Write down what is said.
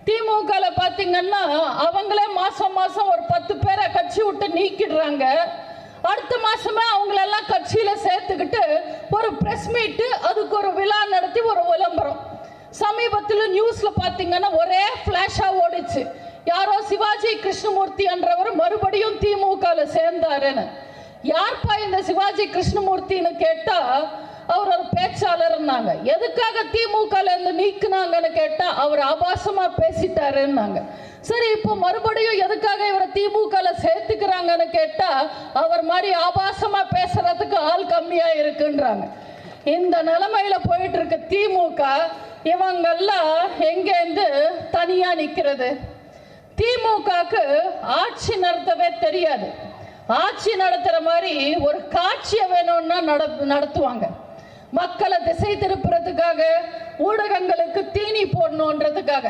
திமுக பாத்தீங்கன்னா அவங்களே மாசம் மாசம் ஒரு 10 பேரை கட்சி விட்டு நீக்கிடுறாங்க. அடுத்த மாசமே அவங்களெல்லாம் கட்சியில சேர்த்துக்கிட்டு ஒரு பிரஸ் மீட், அதுக்கு ஒரு விழா நடத்தி ஒரு விளம்பரம். சமீபத்தில் நியூஸ்ல பாத்தீங்கன்னா ஒரே பிளாஷா ஓடிச்சு, யாரோ சிவாஜி கிருஷ்ணமூர்த்தி என்றவர் மறுபடியும் திமுக சேர்ந்தாருன்னு. யார்ப்பா இந்த சிவாஜி கிருஷ்ணமூர்த்தின்னு கேட்டா அவர் ஒரு பேச்சாளர். எதுக்காக திமுக நீக்கினாங்கன்னு கேட்டா அவர் ஆபாசமா பேசிட்டாருன்னாங்க. சரி, இப்போ மறுபடியும் எதுக்காக இவரை திமுக சேர்த்துக்கிறாங்கன்னு கேட்டா அவர் மாதிரி ஆபாசமா பேசுறதுக்கு ஆள் கம்மியா இருக்குன்றாங்க. இந்த நிலைமையில போயிட்டு இருக்க திமுக இவங்கெல்லாம் எங்கேருந்து தனியா நிக்கிறது? திமுகக்கு ஆட்சி நடத்தவே தெரியாது. ஆட்சி நடத்துற மாதிரி ஒரு காட்சியை வேணும்னா நடத்துவாங்க. மக்களை திசை திருப்புறதுக்காக, ஊடகங்களுக்கு தீனி போடணுன்றதுக்காக.